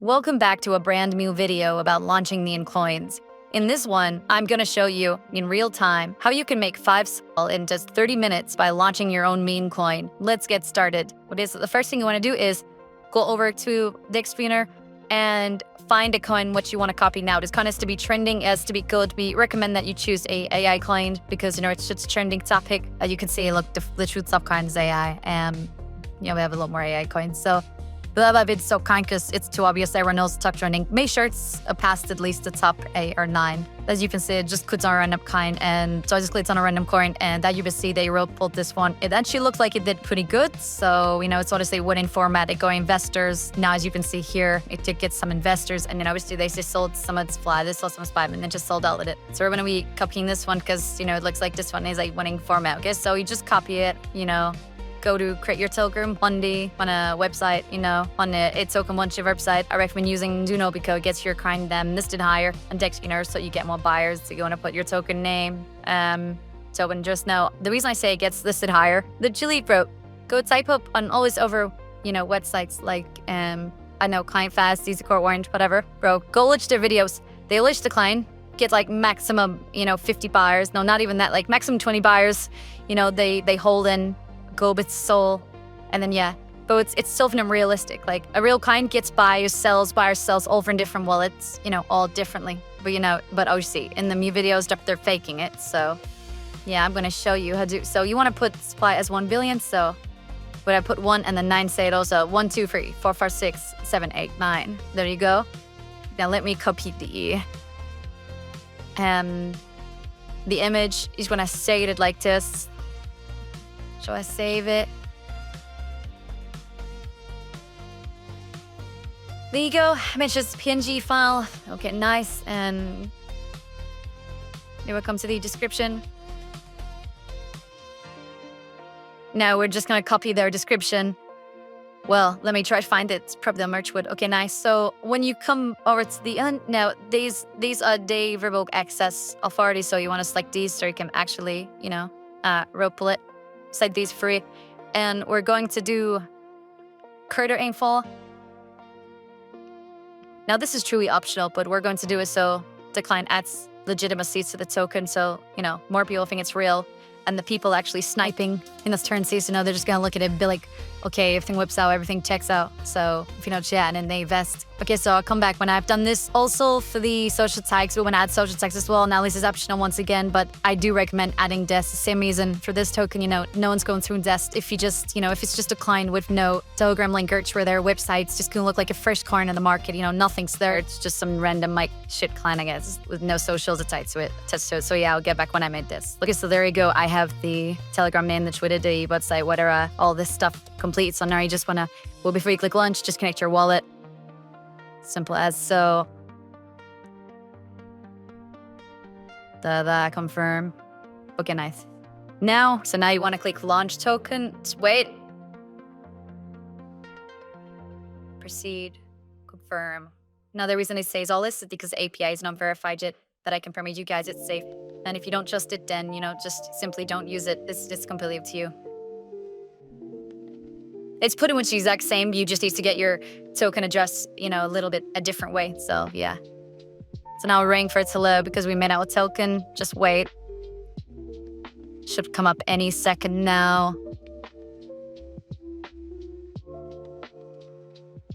Welcome back to a brand new video about launching memecoins. In this one, I'm gonna show you in real time how you can make 5 SOL in just 30 minutes by launching your own memecoin. Let's get started. The first thing you wanna do is go over to the explainer and find a coin what you wanna copy now. This coin has to be trending, as to be good. We recommend that you choose a AI coin because it's just a trending topic. As you can see, look, the true top coin is AI. We have a lot more AI coins. So blah blah bit so kind because it's too obvious everyone knows the top trending. Make sure it's past at least the top 8 or 9. As you can see, it just clicks on a random coin, and so I just clicked on a random coin, and that you can see they rugpulled this one. It actually looks like it did pretty good. So it's obviously winning format. It got investors. Now as you can see here, it did get some investors, and then obviously they just sold some of its flat, they sold some spam, and then just sold out of it. So we're gonna be copying this one because it looks like this one is like winning format. Okay, so you just copy it. Go to create your token on a website, on a token launch website. I recommend using Zuno because it gets your coin them listed higher on DEX, so you get more buyers. So you want to put your token name, token just now. The reason I say it gets listed higher, the Chile bro, go type up on always over, websites like I know Client Fast, Easy Core Orange, whatever. Bro, go watch their videos. They list the client, get like maximum, 50 buyers. No, not even that, like maximum 20 buyers. They hold in. Go with soul, and then but it's still realistic. Like a real coin gets buyers sells all from different wallets, all differently. But obviously in the new videos they're faking it. So I'm gonna show you how to. So you want to put supply as 1 billion. So would I put 1 and then 9 say it also 1 2 3 4 5 6 7 8 9. There you go. Now let me copy the image. Is gonna save it like this. Shall I save it? There you go. It's just PNG file. Okay, nice. And here we come to the description. Now we're just gonna copy their description. Well, let me try to find it. It's probably the merch wood. Okay, nice. So when you come over to the end, now these are the revoke access authority. So you want to select these so you can actually, rugpull it. Set these free, and we're going to do crater info. Now this is truly optional, but we're going to do it so the client adds legitimacy to the token, so more people think it's real, and the people actually sniping in this turn season, they're just gonna look at it and be like, okay, everything whips out, everything checks out. So if chat, and then they invest. Okay, so I'll come back when I've done this. Also for the social tags, we want to add social tags as well. Now this is optional once again, but I do recommend adding this. The same reason for this token, no one's going through this. If you just, if it's just a client with no Telegram link or where their website's just gonna look like a fresh coin in the market, nothing's there. It's just some random shit client, I guess, with no socials attached to it. So I'll get back when I made this. Okay, so there you go. I have the Telegram name, the Twitter, the website, whatever, all this stuff complete. So now you just wanna, before you click launch, just connect your wallet. Simple as so. Confirm. Okay, nice. Now you want to click launch token. Just wait. Proceed. Confirm. Now the reason it says all this is because the API is not verified yet. That I can permit you guys it's safe. And if you don't trust it, then just simply don't use it. It's completely up to you. It's pretty much the exact same. You just need to get your token address, a little bit a different way. So So now we're waiting for it to load because we made our token. Just wait. Should come up any second now.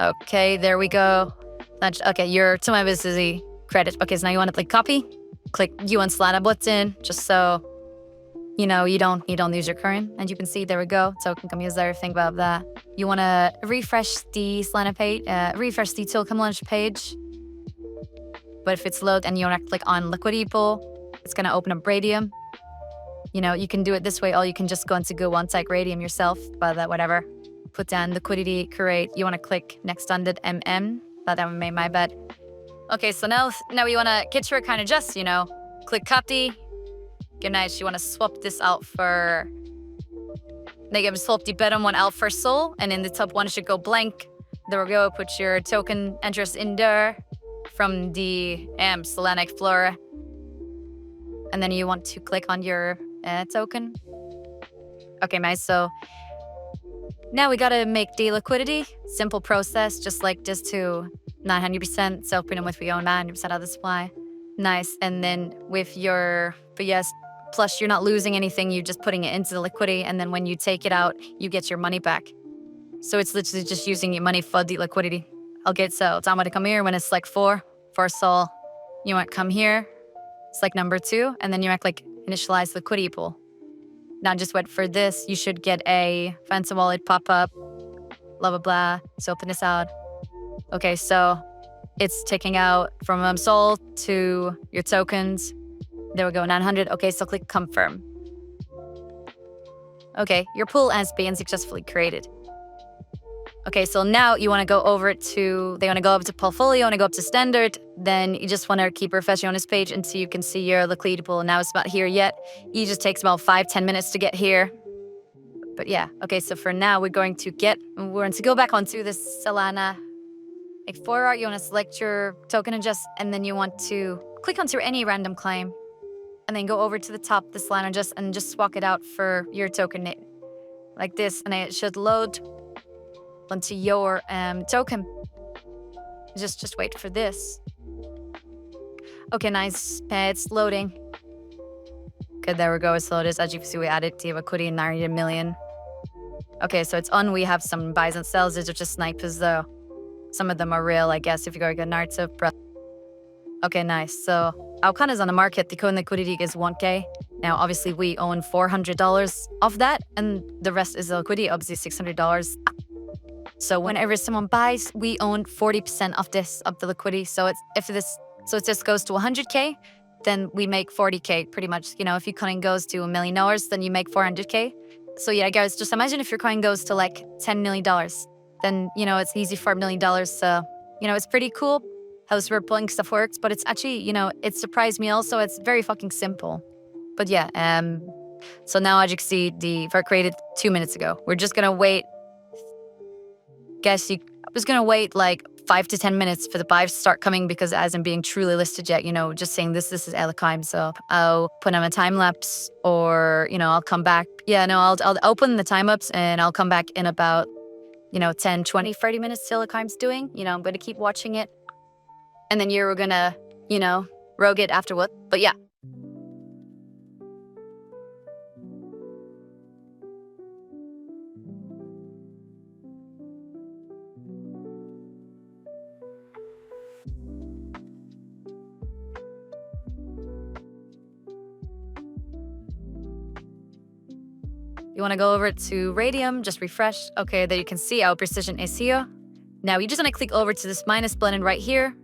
Okay, there we go. Okay, your to my busy credit. Okay, so now you want to click copy. Click you on Solana button, just so you don't lose your current. And you can see, there we go. Token come use there. Think about that. You want to refresh the Solana page, refresh the token launch page. But if it's loaded and you want to click on Liquidity pool, it's going to open up Radium. You can do it this way, or you can just go into Go One Tech Radium yourself. But whatever. Put down Liquidity, create. You want to click next on it, But that made my bad. Okay, so now you want to get your kind of just, click copy. Good nice. You want to swap this out for. Swap the bottom one out for Sol, and in the top one should go blank. There we go. Put your token address in there from the Solana Explorer, and then you want to click on your token. Okay, nice. So now we gotta make the liquidity. Simple process, just like this to 900%, self-premium with we own 900% of the supply. Nice. And then with your, but yes, plus you're not losing anything, you're just putting it into the liquidity, and then when you take it out, you get your money back. So it's literally just using your money for the liquidity. Okay, so I'm gonna come here when it's like for sol. You want to come here, it's like number 2, and then you want like initialize liquidity pool. Now just wait for this. You should get a fancy wallet pop up, blah, blah, blah. So open this out. Okay, so it's taking out from Sol to your tokens. There we go, 900. Okay, so click confirm. Okay, your pool has been successfully created. Okay, so now you want to go over to, they want to go up to portfolio, want to go up to standard, then you just want to keep refreshing on this page until you can see your liquidity pool. Now it's not here yet. It just takes about 5-10 minutes to get here. But yeah, okay, so for now we're going to go back onto this Solana. Like for art, you want to select your token adjust, and then you want to click onto any random claim, and then go over to the top, the Solana adjust, and just swap it out for your token like this, and it should load onto your token. Just wait for this. Okay, nice. It's loading. Good, there we go. It's loaded. As you can see, we added to liquidity 90 million. Okay, so it's on. We have some buys and sells. These are just snipers though. Some of them are real, I guess, if you go get narrative. Okay, nice. So Alcon is on the market. The current liquidity is 1K. Now, obviously, we own $400 of that, and the rest is the liquidity, obviously $600. So whenever someone buys, we own 40% of the liquidity. So if this goes to 100K, then we make 40K pretty much. You know, if your coin goes to $1 million, then you make 400K. So yeah, guys, just imagine if your coin goes to like $10 million, then, you know, it's easy for $1 million. So, you know, it's pretty cool how this rugpulling stuff works, but it's actually, you know, it surprised me also. It's very fucking simple. But yeah, so now as you can see, the VAR created 2 minutes ago. We're just gonna wait. I'm just gonna wait like 5 to 10 minutes for the buys to start coming, because it hasn't been truly listed yet. You know, just saying this is Elikheim. So I'll put on a time lapse, or, you know, I'll come back. Yeah, no, I'll open the time lapse and I'll come back in about, you know, 10, 20, 30 minutes till Elikheim's doing. You know, I'm gonna keep watching it. And then you're gonna, you know, rogue it afterward. But yeah. You want to go over to Radium, just refresh. Okay, there you can see our precision is here. Now you just want to click over to this minus button right here.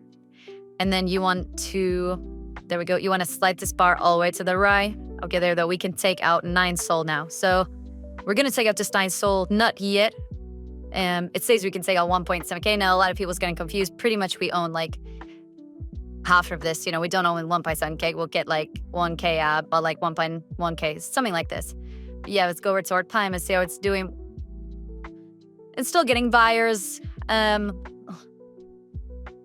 And then you want to, there we go. You want to slide this bar all the way to the right. Okay, there though, we can take out 9 soul now. So we're going to take out this 9 soul, not yet. It says we can take out 1.7K. Now a lot of people's getting confused. Pretty much we own like half of this. You know, we don't own 1.7K. We'll get like 1K, but like 1.1K, something like this. Yeah, let's go over to our time and see how it's doing. It's still getting buyers.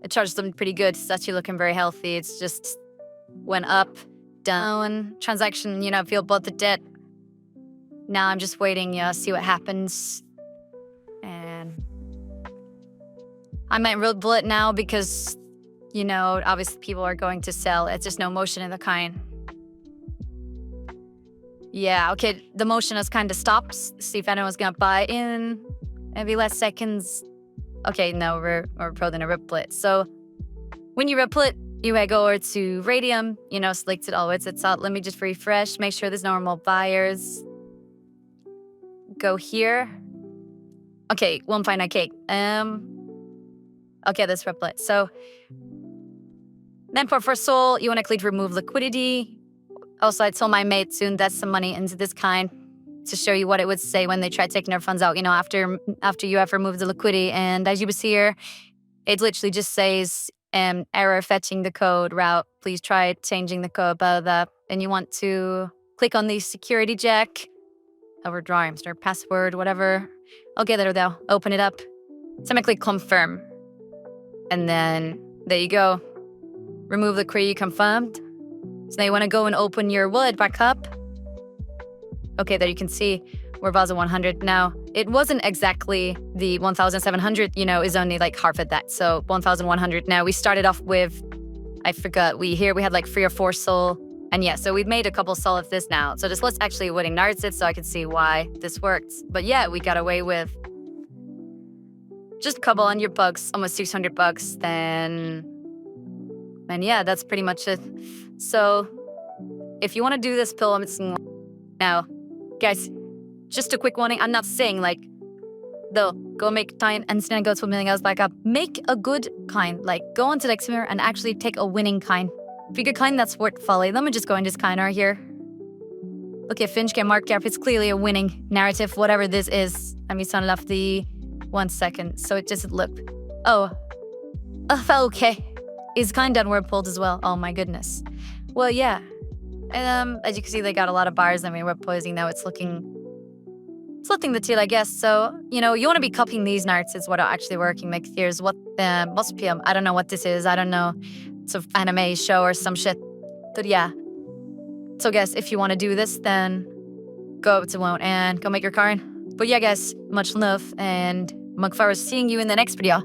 It charged them pretty good. It's actually looking very healthy. It's just went up, down. Transaction, you know, feel both the debt. Now I'm just waiting, see what happens. And I might rugpull it now because, you know, obviously people are going to sell. It's just no motion in the coin. Yeah, okay, the motion has kind of stopped. See if anyone's gonna buy in maybe less seconds. Okay, no, we're probably gonna rugpull it. So when you rugpull it, you may go over to Radium, you know, select it all. It's out. Let me just refresh, make sure there's normal buyers. Go here. Okay, 1.9K. Okay, let's rugpull it. So then for soul, you want to click remove liquidity. Also, I told my mate to invest some money into this kind to show you what it would say when they try taking their funds out, you know, after you have removed the liquidity. And as you will see here, it literally just says error fetching the code route. Please try changing the code, blah, blah, blah. And you want to click on the security check, overdraw, start password, whatever. Okay, there we go. Open it up. So I'm gonna click confirm. And then there you go. Remove the query confirmed. So now you want to go and open your wallet back up. Okay, there you can see we're Basel 100 now. it wasn't exactly the 1,700, is only like half of that. So 1,100 now. We started off with, I forgot, we had like 3 or 4 soul. And yeah, so we've made a couple soul of this now. So just let's actually winning narrative so I can see why this worked. But yeah, we got away with just a couple $100, almost $600 then. And yeah, that's pretty much it. So if you want to do this pill, I'm just now, guys, just a quick warning. I'm not saying like, though, go make time and stand go to $1 million back up. Make a good kind. Like, go onto the Xmir and actually take a winning kind. Pick a kind that's worth folly. Let me just go in this kind right here. Look at Finch market cap. It's clearly a winning narrative, whatever this is. Let me turn it off the 1 second. So it doesn't look. Oh. Okay. Is kind done rugpulled as well. Oh my goodness. Well, yeah. As you can see, they got a lot of buyers. I mean, rugpulling now. It's looking the teal, I guess. So, you want to be copying these narratives, what are actually working. Like, here's what must PM. I don't know what this is. I don't know. It's an anime show or some shit. But yeah. So, guys, if you want to do this, then go up to one and go make your card. But yeah, guys, much love and look forward to seeing you in the next video.